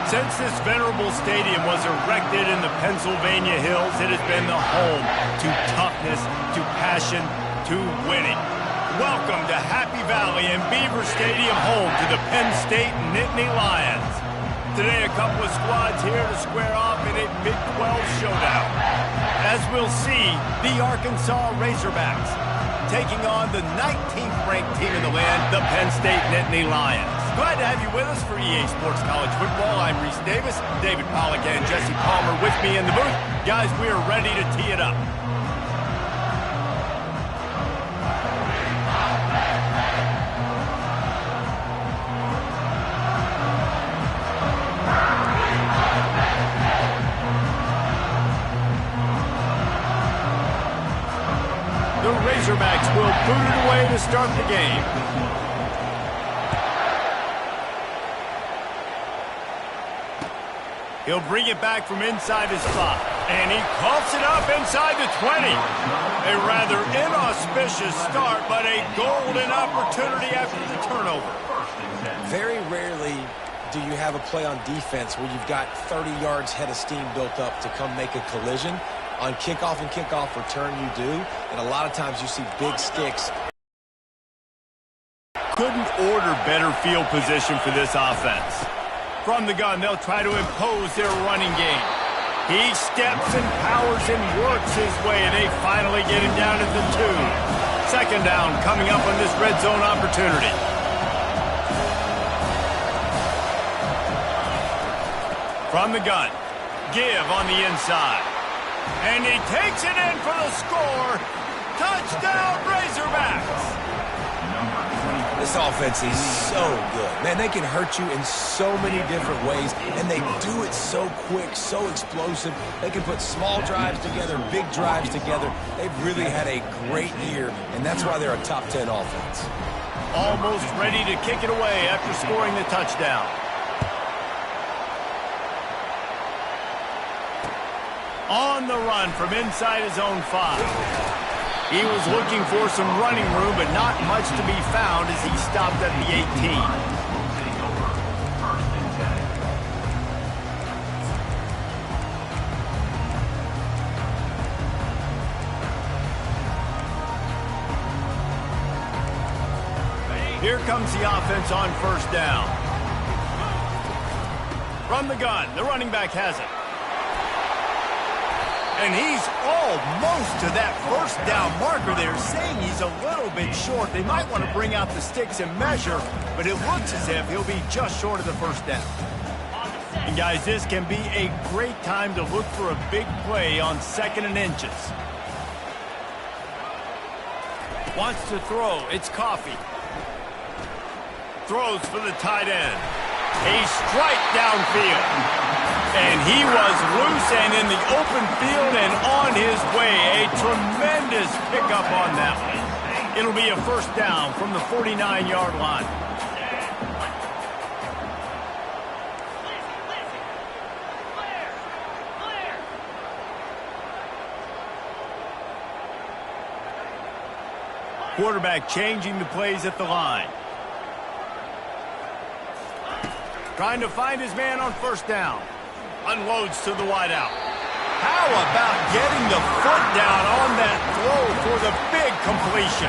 Since this venerable stadium was erected in the Pennsylvania Hills, it has been the home to toughness, to passion, to winning. Welcome to Happy Valley and Beaver Stadium, home to the Penn State Nitty Lions. Today, a couple of squads here to square off in a Big 12 showdown. As we'll see, the Arkansas Razorbacks taking on the 19th ranked team in the land, the Penn State Nitty Lions. Glad to have you with us for EA Sports College Football. I'm Reese Davis, David Pollack and Jesse Palmer with me in the booth. Guys, we are ready to tee it up. The Razorbacks will boot it away to start the game. He'll bring it back from inside his spot. And he coughs it up inside the 20. A rather inauspicious start, but a golden opportunity after the turnover. Very rarely do you have a play on defense where you've got 30 yards head of steam built up to come make a collision. On kickoff and kickoff return, you do. And a lot of times you see big sticks. Couldn't order better field position for this offense. From the gun, they'll try to impose their running game. He steps and powers and works his way. They finally get him down at the 2. Second down coming up on this red zone opportunity. From the gun, give on the inside. And he takes it in for the score. Touchdown, Razorbacks! This offense is so good. Man, they can hurt you in so many different ways, and they do it so quick, so explosive. They can put small drives together, big drives together. They've really had a great year, and that's why they're a top 10 offense. Almost ready to kick it away after scoring the touchdown. On the run from inside his own 5. He was looking for some running room, but not much to be found as he stopped at the 18. Here comes the offense on first down. From the gun, the running back has it. And he's almost to that first down marker. They're saying he's a little bit short. They might want to bring out the sticks and measure, but it looks as if he'll be just short of the first down. And guys, this can be a great time to look for a big play on 2nd and inches. Wants to throw. It's Coffee. Throws for the tight end. A strike downfield. And he was loose and in the open field and on his way. A tremendous pickup on that one. It'll be a first down from the 49-yard line. Quarterback changing the plays at the line. Trying to find his man on first down. Unloads to the wideout. How about getting the foot down on that throw for the big completion?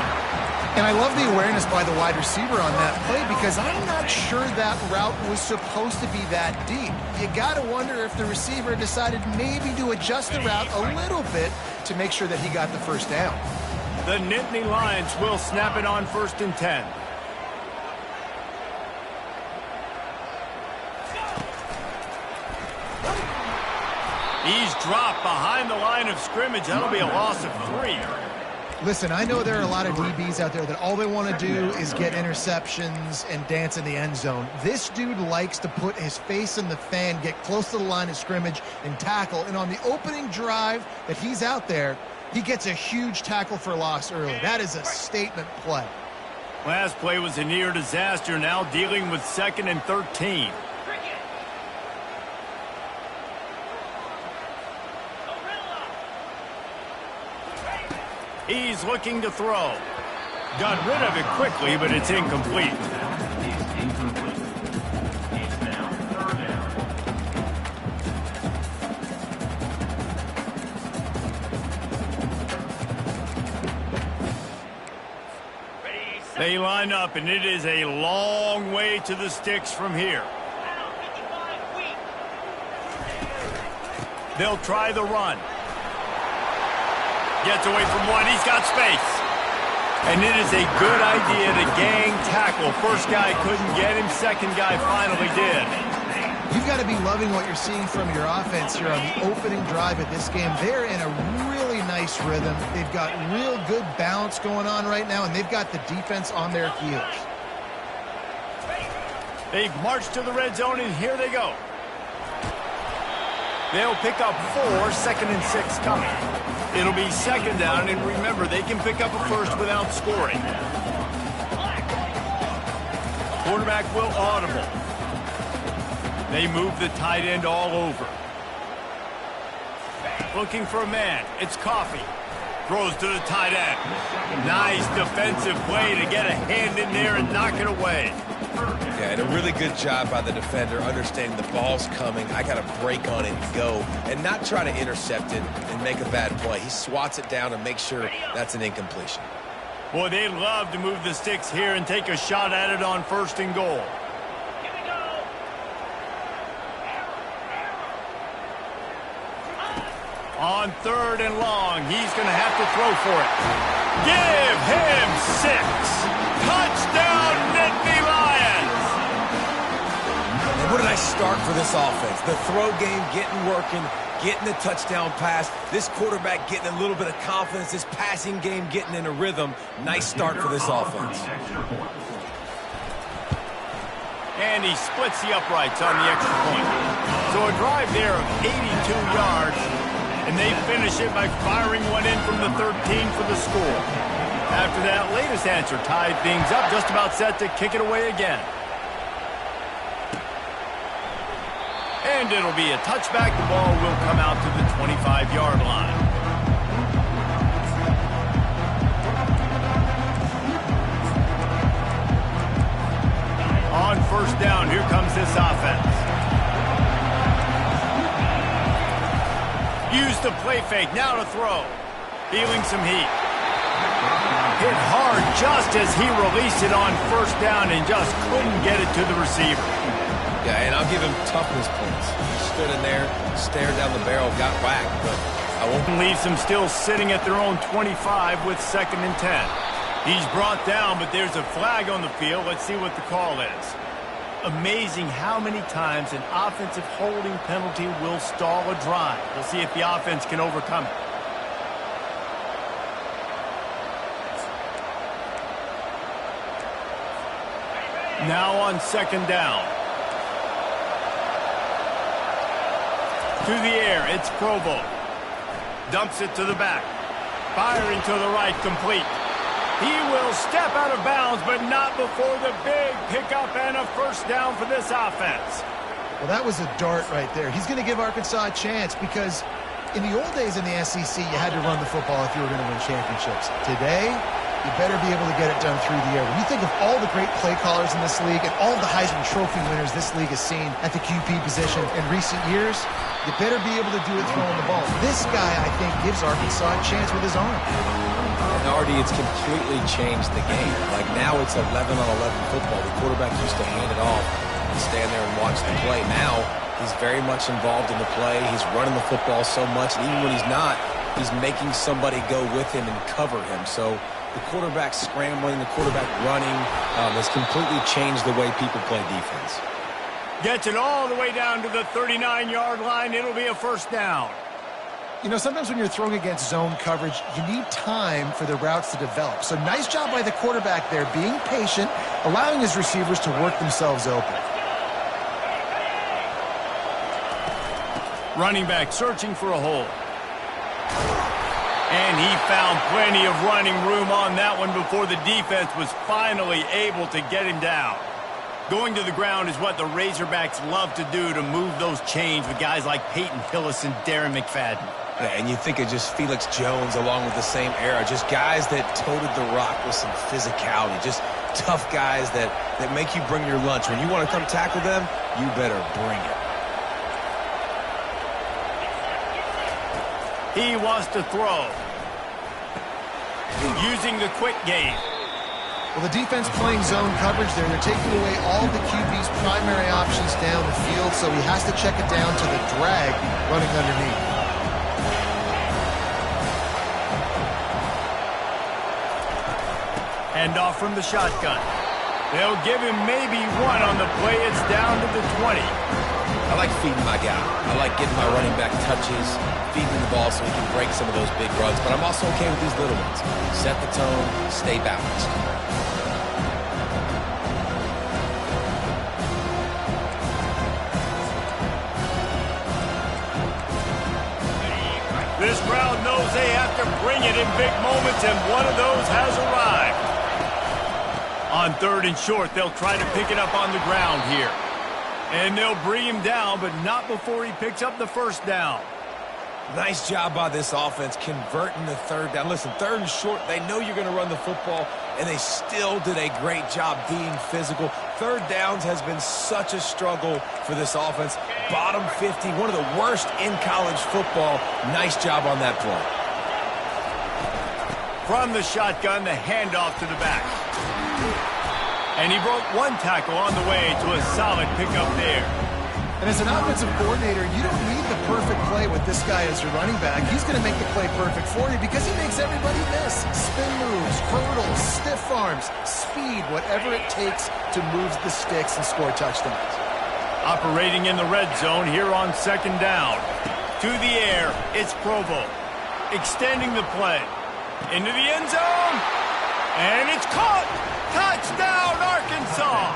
And I love the awareness by the wide receiver on that play, because I'm not sure that route was supposed to be that deep. You got to wonder if the receiver decided maybe to adjust the route a little bit to make sure that he got the first down. The Nitty Lions will snap it on 1st and 10. He's dropped behind the line of scrimmage. That'll be a loss of 3. Listen, I know there are a lot of DBs out there that all they want to do is get interceptions and dance in the end zone. This dude likes to put his face in the fan, get close to the line of scrimmage, and tackle. And on the opening drive that he's out there, he gets a huge tackle for loss early. That is a statement play. Last play was a near disaster. Now dealing with 2nd and 13. He's looking to throw. Got rid of it quickly, but it's incomplete. They line up, and it is a long way to the sticks from here. They'll try the run. Gets away from one. He's got space. And it is a good idea to gang tackle. First guy couldn't get him. Second guy finally did. You've got to be loving what you're seeing from your offense here on the opening drive of this game. They're in a really nice rhythm. They've got real good balance going on right now, and they've got the defense on their heels. They've marched to the red zone, and here they go. They'll pick up 4, 2nd and 6 coming. It'll be 2nd down, and remember, they can pick up a first without scoring. Quarterback will audible. They move the tight end all over. Looking for a man. It's Coffee. Throws to the tight end. Nice defensive play to get a hand in there and knock it away. Yeah, and a really good job by the defender understanding the ball's coming. I got to break on it and go and not try to intercept it and make a bad play. He swats it down and makes sure that's an incompletion. Boy, they'd love to move the sticks here and take a shot at it on 1st and goal. On 3rd and long, he's going to have to throw for it. Give him 6. Touchdown, Nitty Lions! And what a nice start for this offense. The throw game getting working, getting the touchdown pass. This quarterback getting a little bit of confidence. This passing game getting in a rhythm. Nice start for this offense. And he splits the uprights on the extra point. So a drive there of 82 yards. And they finish it by firing one in from the 13 for the score. After that latest answer tied things up, just about set to kick it away again. And it'll be a touchback. The ball will come out to the 25-yard line. On 1st down, here comes this offense. Used the play fake, now to throw. Feeling some heat. Hit hard just as he released it on 1st down and just couldn't get it to the receiver. Yeah, and I'll give him toughness points. Stood in there, stared down the barrel, got whacked, but I won't. Leaves them still sitting at their own 25 with 2nd and 10. He's brought down, but there's a flag on the field. Let's see what the call is. Amazing how many times an offensive holding penalty will stall a drive. We'll see if the offense can overcome it. Now on 2nd down. To the air, it's Provo. Dumps it to the back. Firing to the right, complete. He will step out of bounds, but not before the big pickup and a 1st down for this offense. Well, that was a dart right there. He's going to give Arkansas a chance because in the old days in the SEC, you had to run the football if you were going to win championships. Today, you better be able to get it done through the air. When you think of all the great play callers in this league and all the Heisman Trophy winners this league has seen at the QB position in recent years, you better be able to do it throwing the ball. This guy, I think, gives Arkansas a chance with his arm. And Artie, it's completely changed the game. Like now it's 11-on-11 football. The quarterback used to hand it off and stand there and watch the play. Now he's very much involved in the play. He's running the football so much, and even when he's not, he's making somebody go with him and cover him. So the quarterback scrambling, the quarterback running has completely changed the way people play defense. Gets it all the way down to the 39-yard line. It'll be a 1st down. You know, sometimes when you're throwing against zone coverage, you need time for the routes to develop. So nice job by the quarterback there, being patient, allowing his receivers to work themselves open. Running back searching for a hole. And he found plenty of running room on that one before the defense was finally able to get him down. Going to the ground is what the Razorbacks love to do to move those chains with guys like Peyton Hillis and Darren McFadden. Yeah, and you think of just Felix Jones along with the same era, just guys that toted the rock with some physicality, just tough guys that make you bring your lunch. When you want to come tackle them, you better bring it. He wants to throw. Using the quick game. Well, the defense playing zone coverage there. They're taking away all the QB's primary options down the field, so he has to check it down to the drag running underneath. Hand off from the shotgun. They'll give him maybe one on the play. It's down to the 20. I like feeding my guy. I like getting my running back touches, feeding the ball so he can break some of those big runs, but I'm also okay with these little ones. Set the tone, stay balanced. This crowd knows they have to bring it in big moments, and one of those has arrived. On 3rd and short, they'll try to pick it up on the ground here. And they'll bring him down, but not before he picks up the first down. Nice job by this offense converting the 3rd down. Listen, 3rd and short, they know you're going to run the football, and they still did a great job being physical. 3rd downs has been such a struggle for this offense. Bottom 50, one of the worst in college football. Nice job on that play. From the shotgun, the handoff to the back. And he broke one tackle on the way to a solid pickup there. And as an offensive coordinator, you don't need the perfect play with this guy as your running back. He's going to make the play perfect for you because he makes everybody miss. Spin moves, hurdles, stiff arms, speed, whatever it takes to move the sticks and score touchdowns. Operating in the red zone here on 2nd down. To the air, it's Provo. Extending the play. Into the end zone. And it's caught. Touchdown, Arkansas.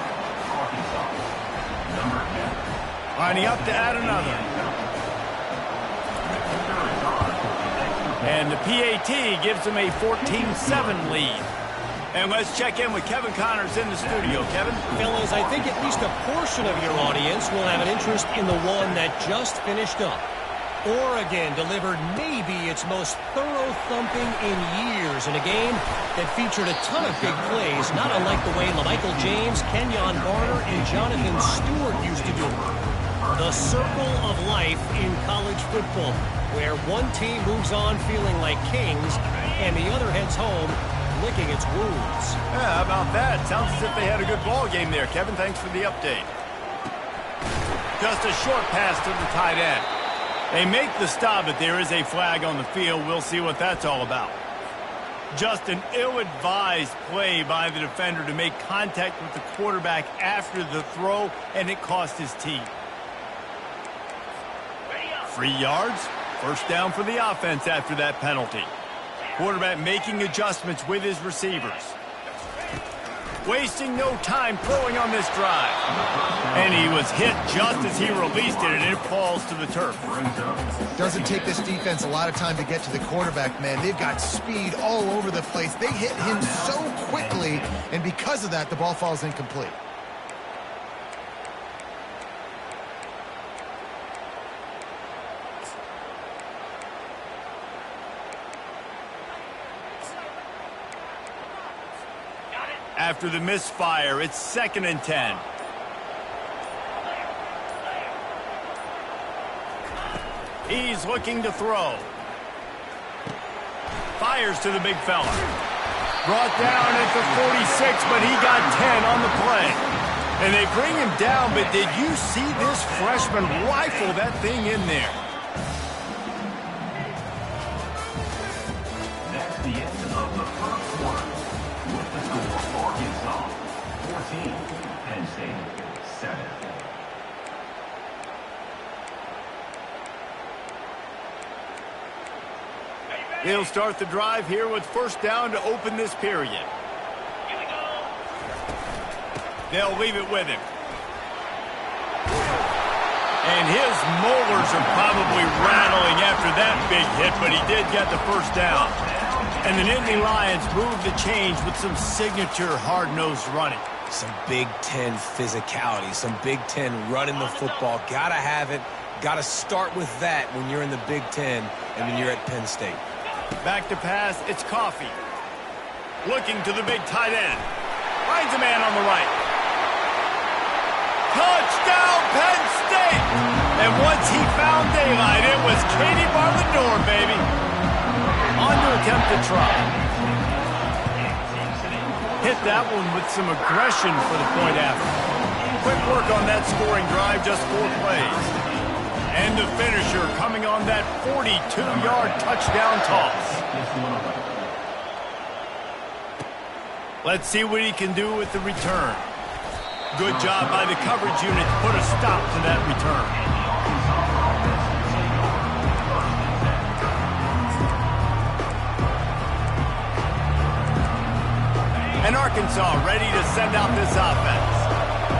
Lining up to add another. And the PAT gives them a 14-7 lead. And let's check in with Kevin Connors in the studio. Kevin? Fellas, I think at least a portion of your audience will have an interest in the one that just finished up. Oregon delivered maybe its most thorough thumping in years in a game that featured a ton of big plays, not unlike the way LaMichael James, Kenyon Barner, and Jonathan Stewart used to do it. The circle of life in college football, where one team moves on feeling like kings and the other heads home licking its wounds. Yeah, how about that? Sounds as if they had a good ball game there. Kevin, thanks for the update. Just a short pass to the tight end. They make the stop, but there is a flag on the field. We'll see what that's all about. Just an ill-advised play by the defender to make contact with the quarterback after the throw, and it cost his team. 3 yards, first down for the offense after that penalty. Quarterback making adjustments with his receivers. Wasting no time throwing on this drive. And he was hit just as he released it, and it falls to the turf. Doesn't take this defense a lot of time to get to the quarterback, man. They've got speed all over the place. They hit him so quickly, and because of that, the ball falls incomplete. After the misfire, it's 2nd and 10. He's looking to throw. Fires to the big fella. Brought down at the 46, but he got 10 on the play. And they bring him down, but did you see this freshman rifle that thing in there? That's the end of the first quarter. With the score, Arkansas 14, Penn State 7. He'll start the drive here with first down to open this period. They'll leave it with him. And his molars are probably rattling after that big hit, but he did get the first down. And the Nitty Lions move the change with some signature hard-nosed running. Some Big Ten physicality, some Big Ten running the football. Gotta have it. Gotta start with that when you're in the Big Ten and when you're at Penn State. Back to pass, it's Coffee. Looking to the big tight end. Finds a man on the right. Touchdown, Penn State! And once he found daylight, it was Katie bar the door, baby. On to attempt to try. hit that one with some aggression for the point after. Quick work on that scoring drive, just 4 plays. And the finisher coming on that 42-yard touchdown toss. Let's see what he can do with the return. Good job by the coverage unit to put a stop to that return. And Arkansas ready to send out this offense.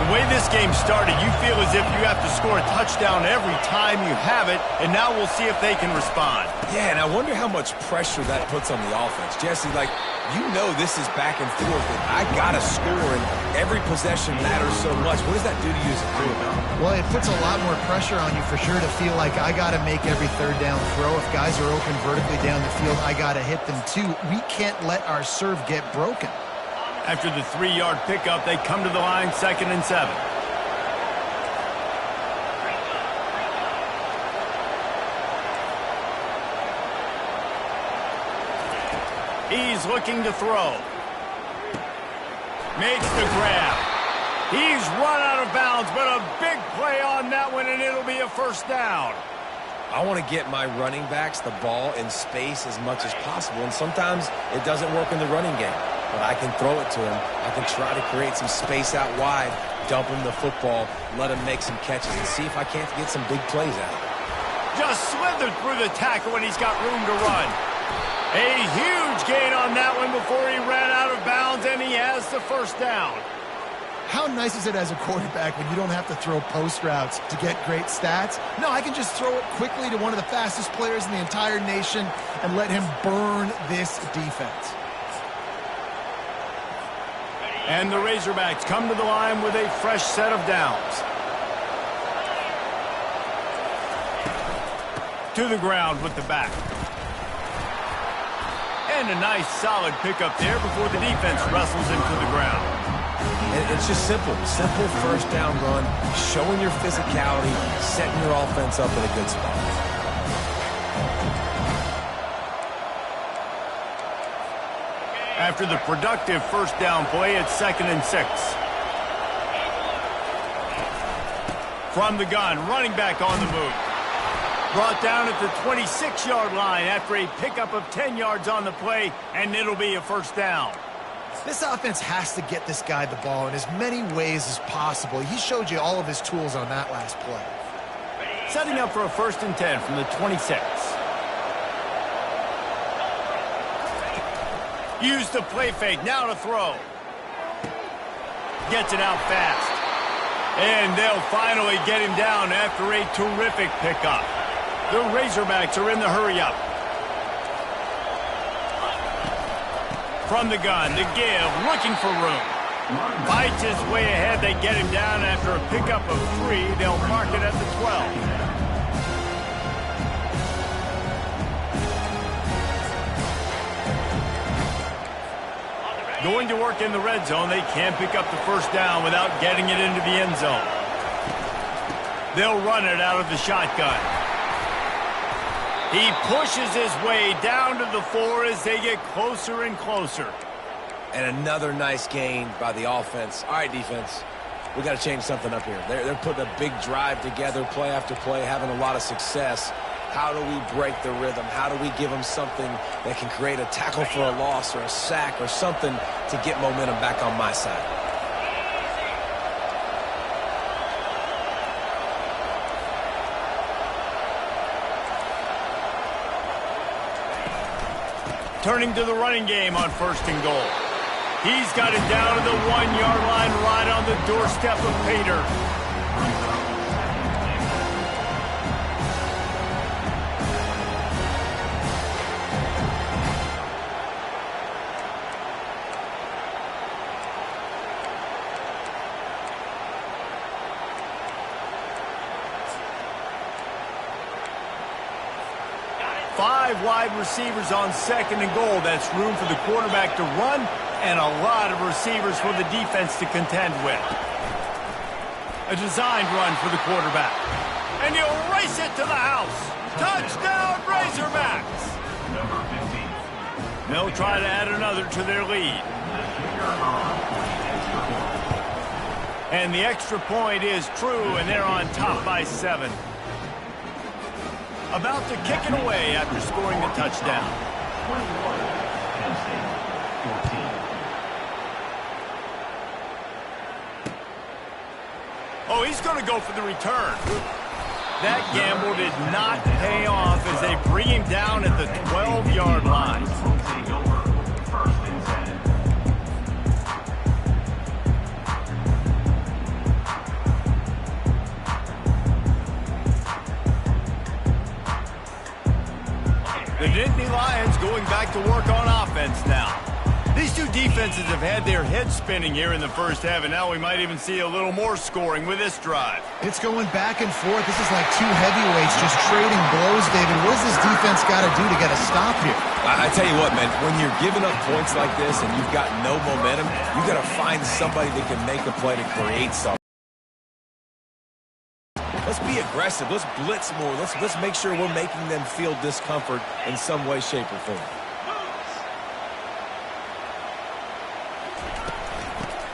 The way this game started, you feel as if you have to score a touchdown every time you have it, and now we'll see if they can respond. Yeah, and I wonder how much pressure that puts on the offense. Jesse, you know this is back and forth, and I got to score, and every possession matters so much. What does that do to you as a quarterback? Well, it puts a lot more pressure on you for sure to feel like I got to make every third down throw. If guys are open vertically down the field, I got to hit them too. We can't let our serve get broken. After the 3-yard pickup, they come to the line 2nd and 7. He's looking to throw. Makes the grab. He's run out of bounds, but a big play on that one, and it'll be a first down. I want to get my running backs the ball in space as much as possible, and sometimes it doesn't work in the running game. But I can throw it to him. I can try to create some space out wide, dump him the football, let him make some catches, and see if I can't get some big plays out of it. Just slithered through the tackle when he's got room to run. A huge gain on that one before he ran out of bounds, and he has the first down. How nice is it as a quarterback when you don't have to throw post routes to get great stats? No, I can just throw it quickly to one of the fastest players in the entire nation and let him burn this defense. And the Razorbacks come to the line with a fresh set of downs. To the ground with the back. And a nice solid pickup there before the defense wrestles him to the ground. And it's just simple first down run, showing your physicality, setting your offense up in a good spot. After the productive first down play, it's 2nd and 6. From the gun, running back on the move. Brought down at the 26-yard line after a pickup of 10 yards on the play, and it'll be a first down. This offense has to get this guy the ball in as many ways as possible. He showed you all of his tools on that last play. Setting up for a 1st and 10 from the 26. Use the play fake, now to throw. Gets it out fast. And they'll finally get him down after a terrific pickup. The Razorbacks are in the hurry-up. From the gun, the give, looking for room. Fights his way ahead, they get him down after a pickup of 3. They'll mark it at the 12. Going to work in the red zone, they can't pick up the first down without getting it into the end zone. They'll run it out of the shotgun. He pushes his way down to the 4 as they get closer and closer. And another nice gain by the offense. All right, defense, we got to change something up here. They're putting a big drive together, play after play, having a lot of success. How do we break the rhythm? How do we give them something that can create a tackle for a loss or a sack or something to get momentum back on my side? Turning to the running game on 1st and goal. He's got it down to the 1-yard line right on the doorstep of Pater. Wide receivers on 2nd and goal. That's room for the quarterback to run and a lot of receivers for the defense to contend with. A designed run for the quarterback. And he'll race it to the house. Touchdown, Razorbacks! Number 15. They'll try to add another to their lead. And the extra point is true, and they're on top by 7. About to kick it away after scoring the touchdown. 21, Penn State, 14. Oh, he's going to go for the return. That gamble did not pay off as they bring him down at the 12-yard line. Take over. First and 10. The Nitty Lions going back to work on offense now. These two defenses have had their heads spinning here in the first half, and now we might even see a little more scoring with this drive. It's going back and forth. This is like two heavyweights just trading blows, David. What does this defense got to do to get a stop here? I tell you what, man, when you're giving up points like this and you've got no momentum, you got to find somebody that can make a play to create something. Let's be aggressive. Let's blitz more. Let's make sure we're making them feel discomfort in some way, shape, or form.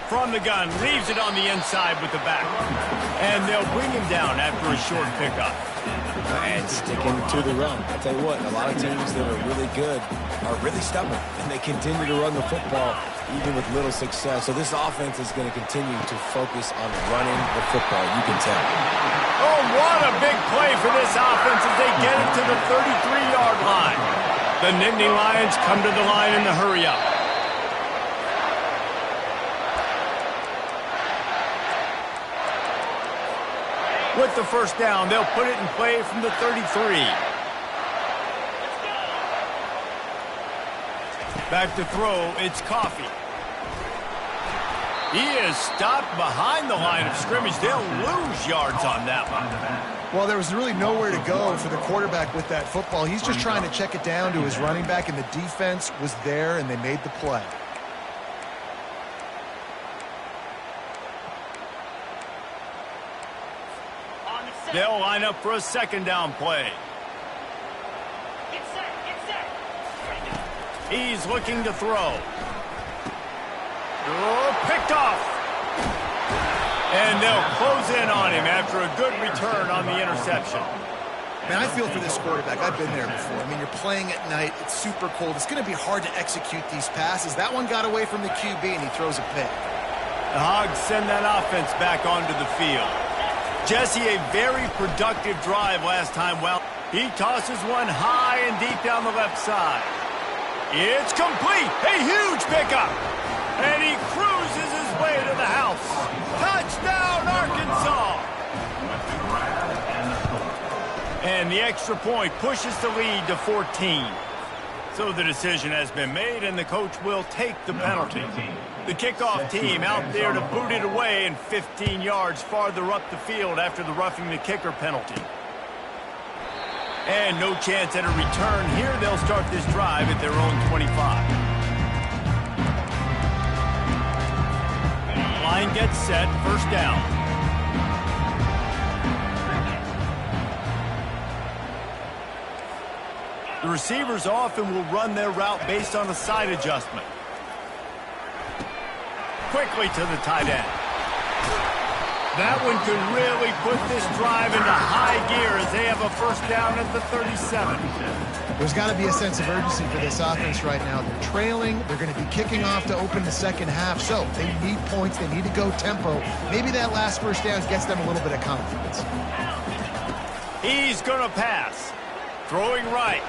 From the gun, leaves it on the inside with the back. And they'll bring him down after a short pickup. And sticking to the run. I tell you what, a lot of teams that are really good are really stubborn, and they continue to run the football even with little success. So this offense is going to continue to focus on running the football. You can tell. Oh, what a big play for this offense as they get it to the 33-yard line. The Nitty Lions come to the line in the hurry-up. With the first down, they'll put it in play from the 33. Back to throw, it's Coffee. He is stopped behind the line of scrimmage. They'll lose yards on that one. Well, there was really nowhere to go for the quarterback with that football. He's just trying to check it down to his running back, and the defense was there, and they made the play. They'll line up for a second down play. He's looking to throw. Oh, picked off. And they'll close in on him after a good return on the interception. Man, I feel for this quarterback. I've been there before. I mean, you're playing at night. It's super cold. It's going to be hard to execute these passes. That one got away from the QB, and he throws a pick. The Hogs send that offense back onto the field. Jesse, a very productive drive last time. Well, he tosses one high and deep down the left side. It's complete. A huge pickup. And he cruises his way to the house. Touchdown, Arkansas. And the extra point pushes the lead to 14. So the decision has been made, and the coach will take the penalty. The kickoff team out there to boot it away and 15 yards farther up the field after the roughing the kicker penalty. And no chance at a return here. They'll start this drive at their own 25. Line gets set, first down. The receivers often will run their route based on a side adjustment. Quickly to the tight end. That one could really put this drive into high gear as they have a first down at the 37. There's got to be a sense of urgency for this offense right now. They're trailing. They're going to be kicking off to open the second half. So they need points. They need to go tempo. Maybe that last first down gets them a little bit of confidence. He's going to pass. Throwing right.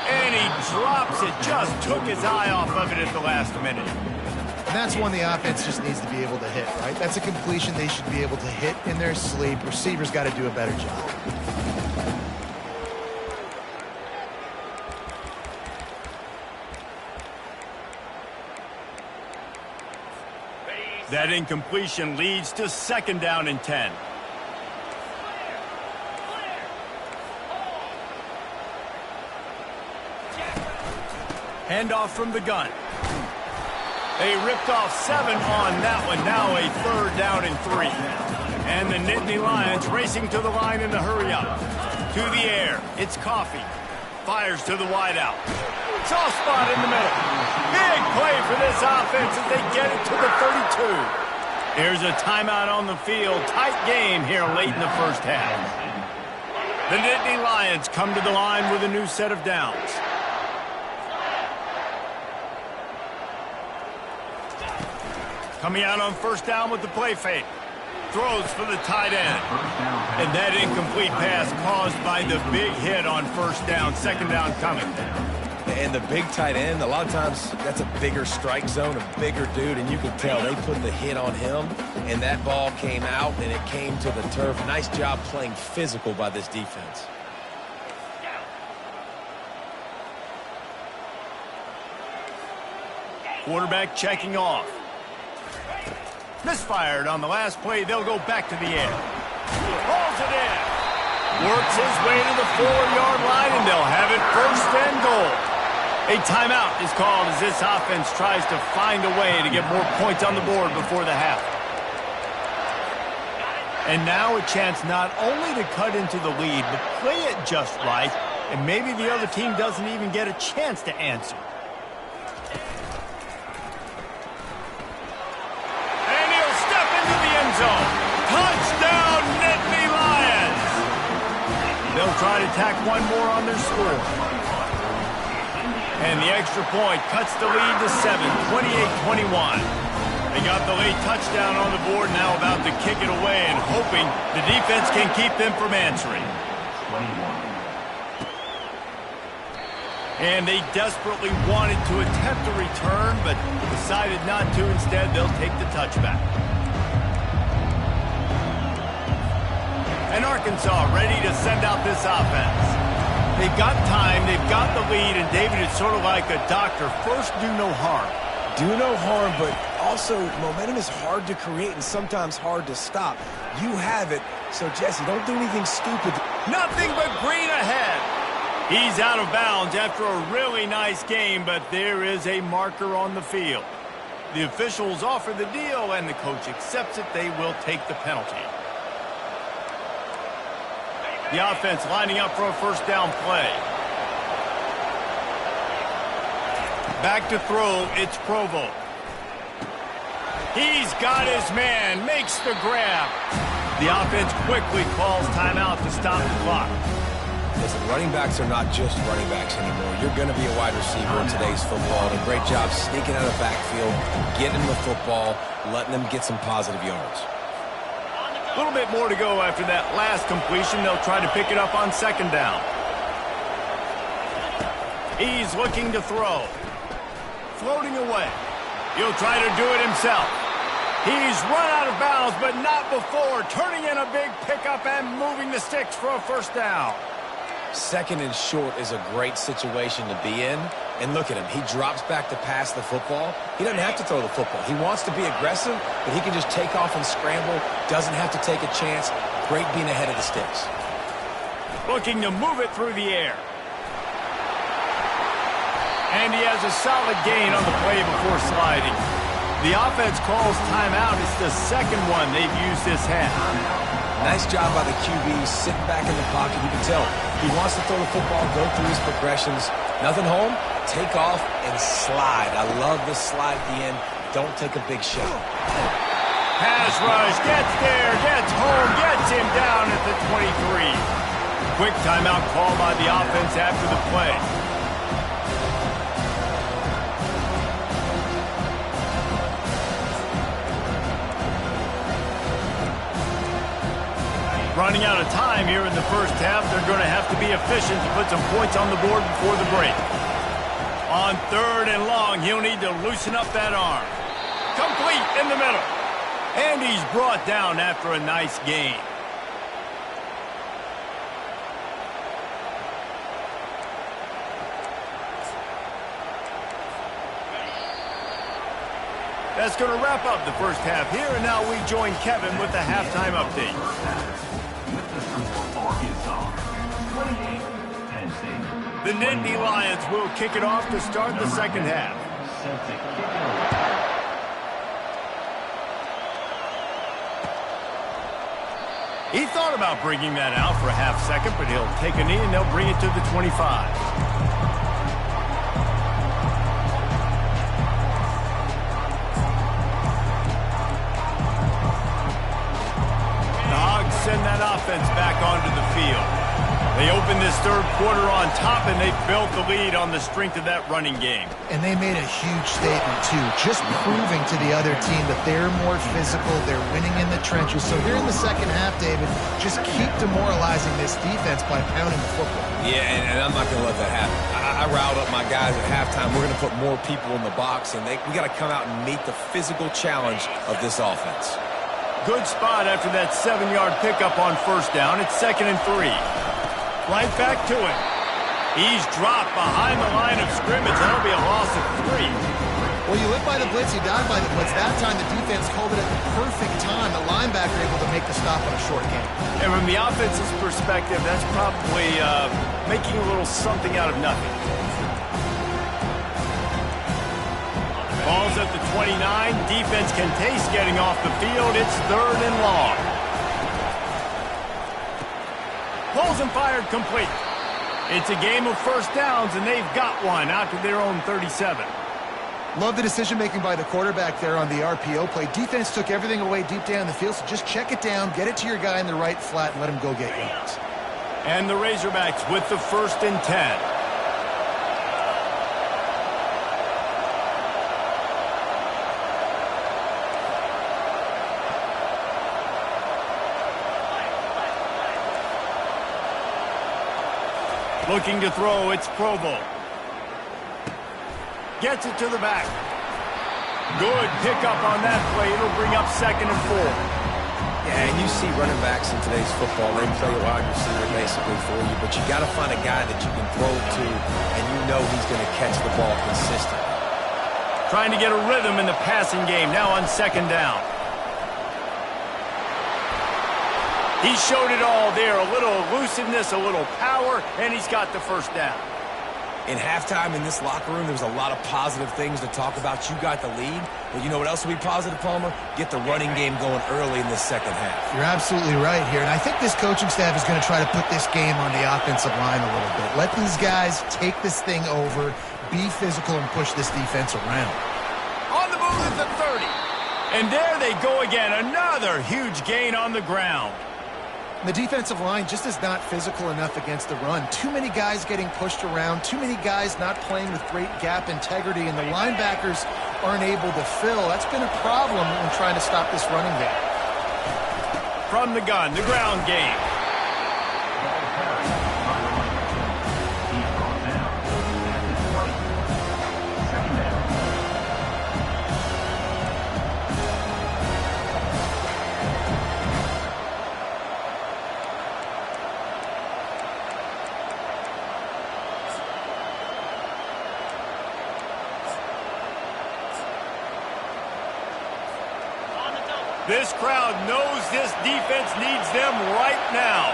And he drops it. Just took his eye off of it at the last minute. And that's one the offense just needs to be able to hit, right? That's a completion they should be able to hit in their sleep. Receivers got to do a better job. That incompletion leads to second down and 10. Handoff from the gun. They ripped off 7 on that one. Now a third down and 3. And the Nitty Lions racing to the line in the hurry-up. To the air. It's Coffee. Fires to the wideout. Soft spot in the middle. Big play for this offense as they get it to the 32. Here's a timeout on the field. Tight game here late in the first half. The Nitty Lions come to the line with a new set of downs. Coming out on first down with the play fake. Throws for the tight end. And that incomplete pass caused by the big hit on first down. Second down coming. And the big tight end, a lot of times that's a bigger strike zone, a bigger dude, and you can tell they put the hit on him, and that ball came out, and it came to the turf. Nice job playing physical by this defense. Quarterback checking off. Misfired on the last play. They'll go back to the air. Hauls it in. Works his way to the 4-yard line, and they'll have it first and goal. A timeout is called as this offense tries to find a way to get more points on the board before the half. And now a chance not only to cut into the lead, but play it just right, and maybe the other team doesn't even get a chance to answer. Touchdown, Nitty Lions! They'll try to tack one more on their score. And the extra point cuts the lead to 7, 28-21. They got the late touchdown on the board, now about to kick it away and hoping the defense can keep them from answering. And they desperately wanted to attempt a return, but decided not to. Instead, they'll take the touchback. And Arkansas ready to send out this offense. They've got time, they've got the lead, and David is sort of like a doctor. First, do no harm. Do no harm, but also momentum is hard to create and sometimes hard to stop. You have it, so Jesse, don't do anything stupid. Nothing but green ahead. He's out of bounds after a really nice game, but there is a marker on the field. The officials offer the deal, and the coach accepts it. They will take the penalty. The offense lining up for a first down play. Back to throw, it's Provo. He's got his man, makes the grab. The offense quickly calls timeout to stop the clock. Listen, running backs are not just running backs anymore. You're going to be a wide receiver in today's football. And a great job sneaking out of the backfield, getting the football, letting them get some positive yards. A little bit more to go after that last completion. They'll try to pick it up on second down. He's looking to throw. Floating away. He'll try to do it himself. He's run out of bounds, but not before. Turning in a big pickup and moving the sticks for a first down. Second and short is a great situation to be in. And look at him. He drops back to pass the football. He doesn't have to throw the football. He wants to be aggressive, but he can just take off and scramble. Doesn't have to take a chance. Great being ahead of the sticks. Looking to move it through the air. And he has a solid gain on the play before sliding. The offense calls timeout. It's the second one they've used this half. Nice job by the QB sitting back in the pocket. You can tell he wants to throw the football, go through his progressions. Nothing home, take off and slide. I love the slide at the end. Don't take a big shot. Pass rush, gets there, gets home, gets him down at the 23. Quick timeout call by the offense after the play. Running out of time here in the first half. They're going to have to be efficient to put some points on the board before the break. On third and long, he'll need to loosen up that arm. Complete in the middle. And he's brought down after a nice gain. That's going to wrap up the first half here, and now we join Kevin with the halftime update. The Nitty Lions will kick it off to start the second half. He thought about bringing that out for a half second, but he'll take a knee and they'll bring it to the 25. offense back onto the field. They opened this third quarter on top, and they built the lead on the strength of that running game. And they made a huge statement, too, just proving to the other team that they're more physical, they're winning in the trenches. So here in the second half, David, just keep demoralizing this defense by pounding the football. Yeah, and I'm not going to let that happen. I riled up my guys at halftime. We're going to put more people in the box, and we got to come out and meet the physical challenge of this offense. Good spot after that 7-yard pickup on first down. It's 2nd and 3. Right back to it. He's dropped behind the line of scrimmage. That'll be a loss of 3. Well, you live by the blitz, you die by the blitz. That time the defense called it at the perfect time. The linebacker able to make the stop on a short game. And from the offense's perspective, that's probably making a little something out of nothing. Ball's at the 29. Defense can taste getting off the field. It's 3rd and long. Pulls and fired complete. It's a game of first downs, and they've got one out to their own 37. Love the decision-making by the quarterback there on the RPO play. Defense took everything away deep down the field, so just check it down, get it to your guy in the right flat, and let him go get yards. And the Razorbacks with the 1st and 10. Looking to throw, it's Provo. Gets it to the back. Good pickup on that play. It'll bring up 2nd and 4. Yeah, and you see running backs in today's football, they play a wide receiver basically for you, but you got to find a guy that you can throw to, and you know he's going to catch the ball consistently. Trying to get a rhythm in the passing game, now on 2nd down. He showed it all there, a little elusiveness, a little power, and he's got the first down. In halftime in this locker room, there was a lot of positive things to talk about. You got the lead, but you know what else will be positive, Palmer? Get the running game going early in the second half. You're absolutely right here, and I think this coaching staff is going to try to put this game on the offensive line a little bit. Let these guys take this thing over, be physical, and push this defense around. On the move at the 30. And there they go again, another huge gain on the ground. The defensive line just is not physical enough against the run. Too many guys getting pushed around, too many guys not playing with great gap integrity, and the linebackers aren't able to fill. That's been a problem when trying to stop this running game. From the gun, the ground game. This crowd knows this defense needs them right now.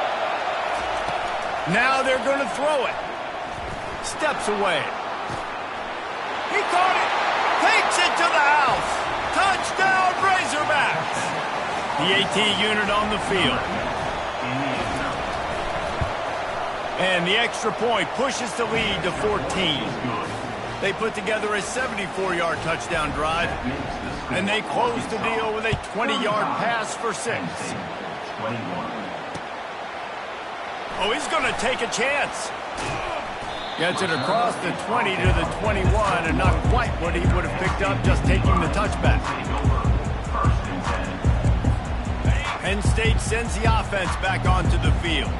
Now they're going to throw it. Steps away. He caught it. Takes it to the house. Touchdown, Razorbacks. The AT unit on the field. And the extra point pushes the lead to 14. They put together a 74-yard touchdown drive, and they close the deal with a 20-yard pass for 6. Oh, he's going to take a chance. Gets it across the 20 to the 21, and not quite what he would have picked up just taking the touchback. Penn State sends the offense back onto the field.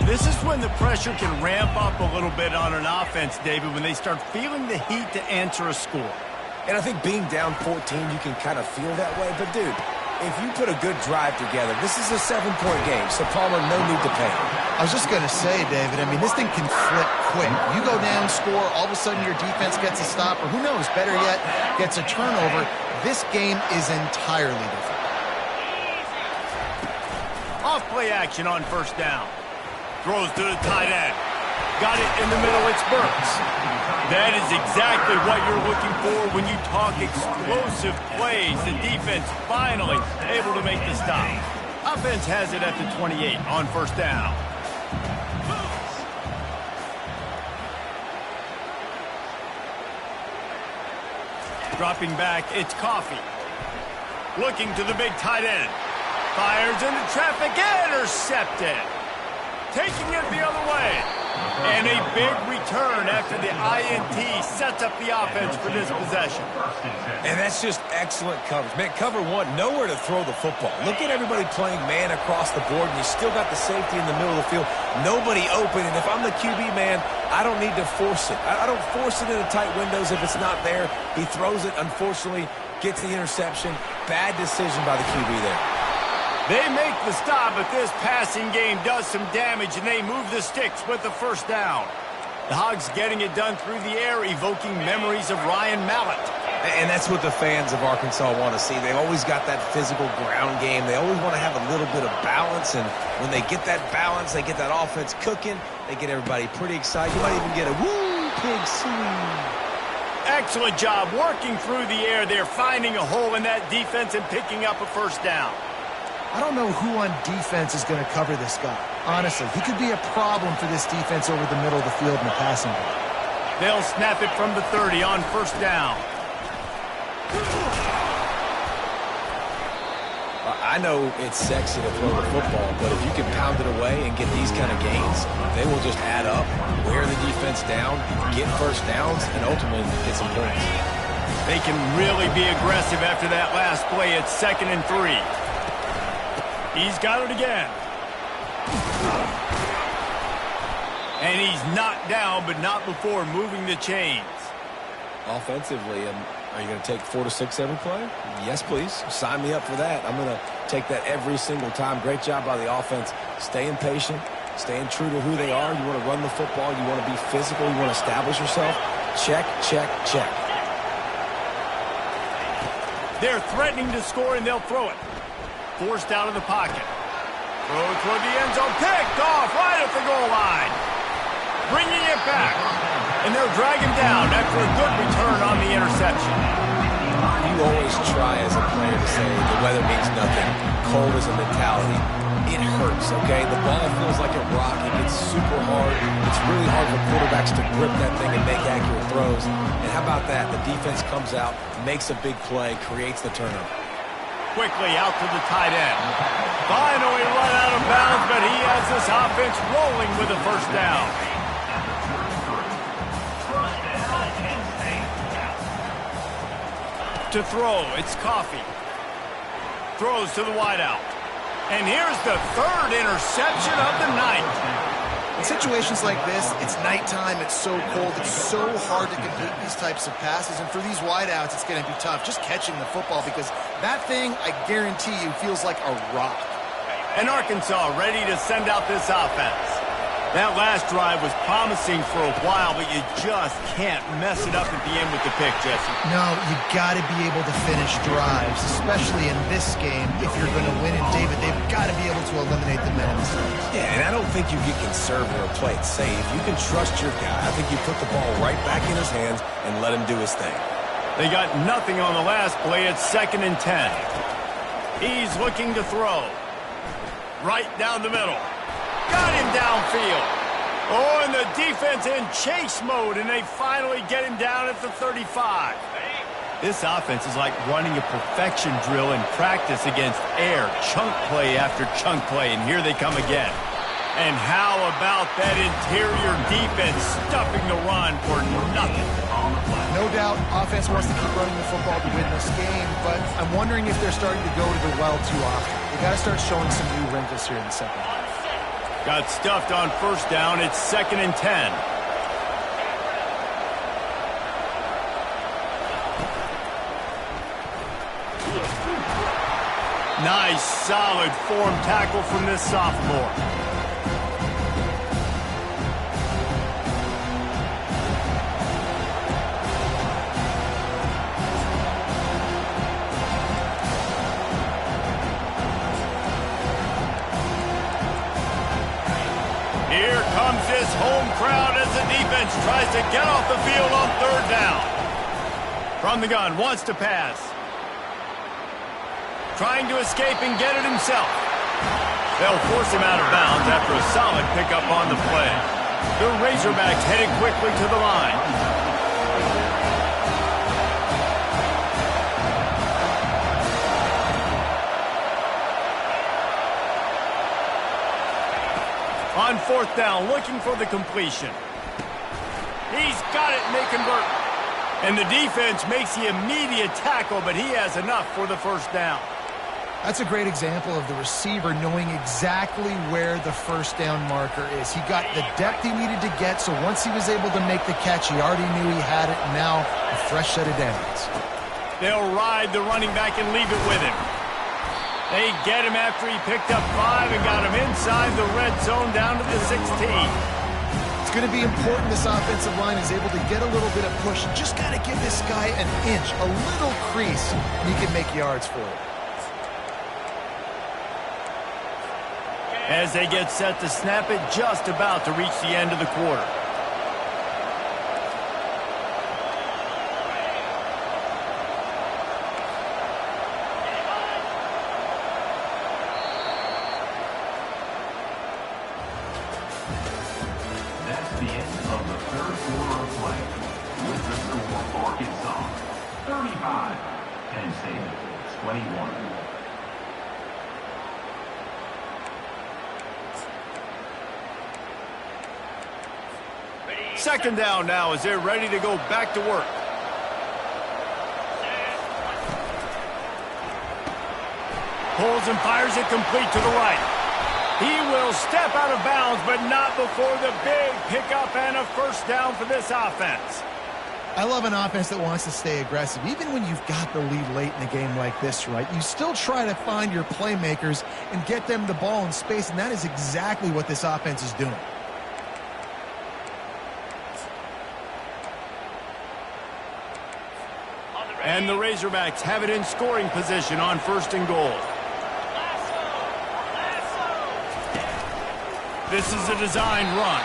This is when the pressure can ramp up a little bit on an offense, David, when they start feeling the heat to answer a score. And I think being down 14, you can kind of feel that way. But, dude, if you put a good drive together, this is a 7-point game, so Palmer, no need to panic. I was just going to say, David, I mean, this thing can flip quick. You go down, score, all of a sudden your defense gets a stop, or who knows, better yet, gets a turnover. This game is entirely different. Off play action on first down. Throws to the tight end. Got it in the middle, it's Burks. That is exactly what you're looking for when you talk explosive plays. The defense finally able to make the stop. Offense has it at the 28 on first down. Dropping back, it's Coffee. Looking to the big tight end. Fires into traffic, intercepted. Taking it the other way. And a big return after the INT sets up the offense for this possession. And that's just excellent coverage. Man, cover one, nowhere to throw the football. Look at everybody playing man across the board, and you still got the safety in the middle of the field. Nobody open, and if I'm the QB, man, I don't need to force it. I don't force it into tight windows if it's not there. He throws it, unfortunately, gets the interception. Bad decision by the QB there. They make the stop, but this passing game does some damage, and they move the sticks with the first down. The Hogs getting it done through the air, evoking memories of Ryan Mallett. And that's what the fans of Arkansas want to see. They've always got that physical ground game. They always want to have a little bit of balance, and when they get that balance, they get that offense cooking, they get everybody pretty excited. You might even get a woo, pig swing. Excellent job working through the air there, finding a hole in that defense and picking up a first down. I don't know who on defense is going to cover this guy. Honestly, he could be a problem for this defense over the middle of the field in the passing game. They'll snap it from the 30 on first down. I know it's sexy to throw the football, but if you can pound it away and get these kind of gains, they will just add up, wear the defense down, get first downs, and ultimately get some points. They can really be aggressive after that last play. It's 2nd and 3. He's got it again. And he's knocked down, but not before moving the chains. Offensively, are you going to take 4 to 6 every play? Yes, please. Sign me up for that. I'm going to take that every single time. Great job by the offense. Staying patient, staying true to who they are. You want to run the football. You want to be physical. You want to establish yourself. Check, check, check. They're threatening to score, and they'll throw it. Forced out of the pocket. Throw toward the end zone. Picked off right at the goal line. Bringing it back. And they'll drag him down after a good return on the interception. You always try as a player to say the weather means nothing. Cold is a mentality. It hurts, okay? The ball feels like a rock. It gets super hard. It's really hard for quarterbacks to grip that thing and make accurate throws. And how about that? The defense comes out, makes a big play, creates the turnover. Quickly out to the tight end. Finally run out of bounds, but he has this offense rolling with a first down. To throw, it's Coffee. Throws to the wideout. And here's the 3rd interception of the night. In situations like this, it's nighttime, it's so cold, it's so hard to complete these types of passes, and for these wideouts, it's going to be tough just catching the football because that thing, I guarantee you, feels like a rock. And Arkansas ready to send out this offense. That last drive was promising for a while, but you just can't mess it up at the end with the pick, Jesse. No, you got to be able to finish drives, especially in this game. If you're going to win it, David, they've got to be able to eliminate the mental mistakes. Yeah, and I don't think you get conservative or play it safe. You can trust your guy. I think you put the ball right back in his hands and let him do his thing. They got nothing on the last play. It's 2nd and 10. He's looking to throw. Right down the middle. Got him downfield. Oh, and the defense in chase mode, and they finally get him down at the 35. This offense is like running a perfection drill in practice against air. Chunk play after chunk play, and here they come again. And how about that interior defense stuffing the run for nothing? No doubt, offense wants to keep running the football to win this game, but I'm wondering if they're starting to go to the well too often. They got to start showing some new wrinkles here in the second half. Got stuffed on first down. It's 2nd and 10. Nice, solid form tackle from this sophomore. Here comes this home crowd as the defense tries to get off the field on 3rd down. From the gun, wants to pass. Trying to escape and get it himself. They'll force him out of bounds after a solid pickup on the play. The Razorbacks headed quickly to the line. on fourth down, looking for the completion. He's got it, and they convert. And the defense makes the immediate tackle, but he has enough for the first down. That's a great example of the receiver knowing exactly where the first down marker is. He got the depth he needed to get, so once he was able to make the catch, he already knew he had it, and now a fresh set of downs. They'll ride the running back and leave it with him. They get him after he picked up 5 and got him inside the red zone down to the 16. It's going to be important this offensive line is able to get a little bit of push. Just got to give this guy an inch, a little crease, and he can make yards for it. As they get set to snap it, just about to reach the end of the quarter. That's the end of the third quarter of play. With the score, Arkansas 35, Penn State 21. Second down now as they're ready to go back to work. Pulls and fires it complete to the right. He will step out of bounds, but not before the big pickup and a first down for this offense. I love an offense that wants to stay aggressive. Even when you've got the lead late in a game like this, right, you still try to find your playmakers and get them the ball in space, and that is exactly what this offense is doing. And the Razorbacks have it in scoring position on first and goal. This is a designed run.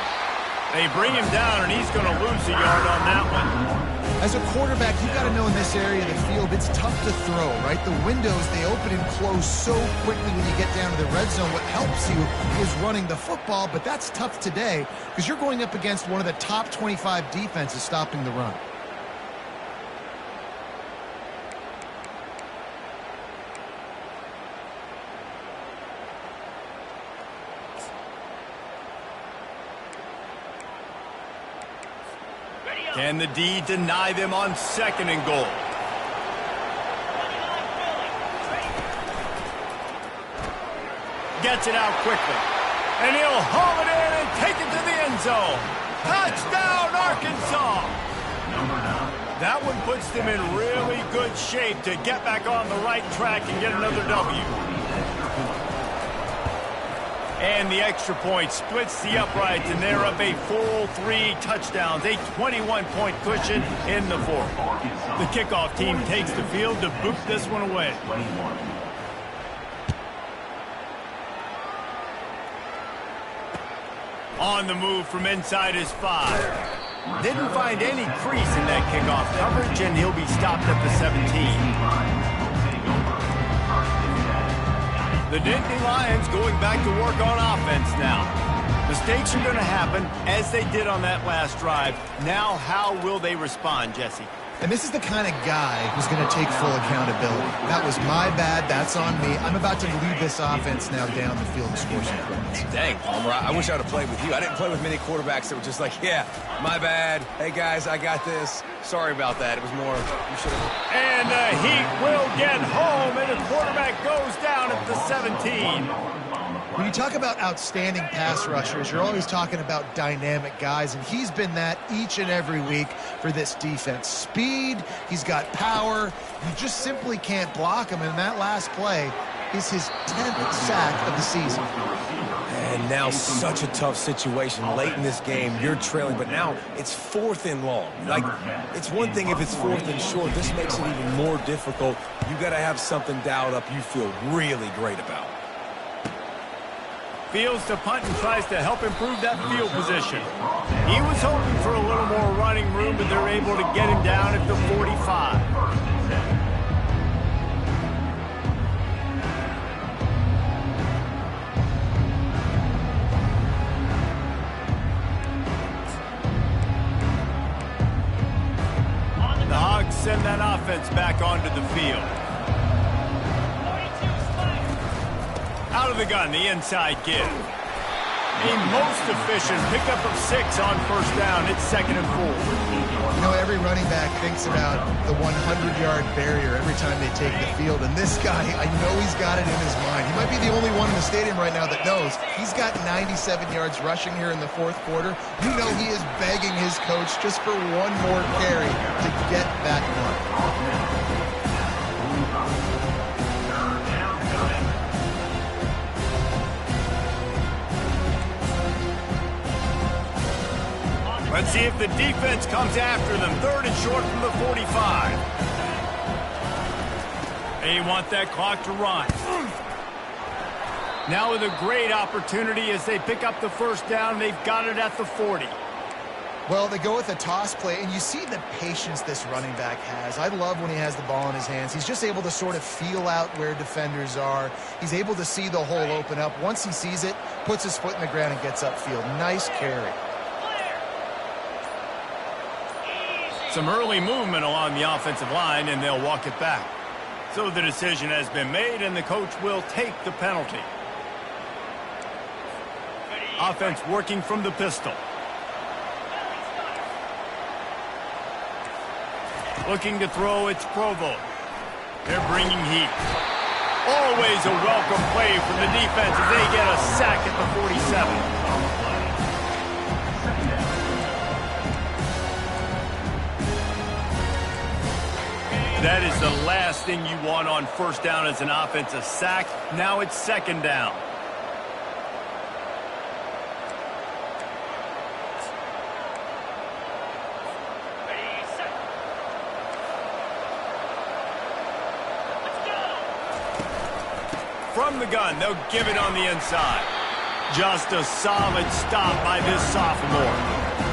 They bring him down, and he's going to lose a yard on that one. As a quarterback, you got to know in this area of the field, it's tough to throw, right? The windows, they open and close so quickly when you get down to the red zone. What helps you is running the football, but that's tough today because you're going up against one of the top 25 defenses stopping the run. Can the D deny them on second and goal? Gets it out quickly. And he'll haul it in and take it to the end zone. Touchdown, Arkansas! That one puts them in really good shape to get back on the right track and get another W. And the extra point splits the uprights, and they're up a full 3 touchdowns, a 21-point cushion in the fourth. The kickoff team takes the field to boot this one away. On the move from inside his 5. Didn't find any crease in that kickoff coverage, and he'll be stopped at the 17. The Nitty Lions going back to work on offense now. Mistakes are going to happen, as they did on that last drive. Now, how will they respond, Jesse? And this is the kind of guy who's going to take full accountability. That was my bad. That's on me. I'm about to lead this offense now down the field and score some points. Dang, Palmer, I wish I would have played with you. I didn't play with many quarterbacks that were just like, yeah, my bad. Hey, guys, I got this. Sorry about that. It was more, you should have. And the Heat will get home, and the quarterback goes down at the 17. When you talk about outstanding pass rushers, you're always talking about dynamic guys, and he's been that each and every week for this defense. Speed, he's got power. You just simply can't block him, and that last play is his 10th sack of the season. And now such a tough situation late in this game. You're trailing, but now it's 4th and long. Like, it's one thing if it's 4th and short. This makes it even more difficult. You got to have something dialed up you feel really great about. Fields to punt and tries to help improve that field position. He was hoping for a little more running room, but they're able to get him down at the 45. The Hogs send that offense back onto the field. Out of the gun, the inside give. A most efficient pickup of 6 on first down. It's 2nd and 4. You know, every running back thinks about the 100-yard barrier every time they take the field. And this guy, I know he's got it in his mind. He might be the only one in the stadium right now that knows he's got 97 yards rushing here in the 4th quarter. You know he is begging his coach just for one more carry to get that mark. Let's see if the defense comes after them. 3rd and short from the 45. They want that clock to run. Now with a great opportunity as they pick up the first down. They've got it at the 40. Well, they go with a toss play, and you see the patience this running back has. I love when he has the ball in his hands. He's just able to sort of feel out where defenders are. He's able to see the hole open up. Once he sees it, puts his foot in the ground and gets upfield. Nice carry. Some early movement along the offensive line, and they'll walk it back. So the decision has been made, and the coach will take the penalty. Offense working from the pistol. Looking to throw, it's Provo. They're bringing heat. Always a welcome play from the defense as they get a sack at the 47. That is the last thing you want on first down as an offensive sack. Now it's 2nd down. From the gun, they'll give it on the inside. Just a solid stop by this sophomore.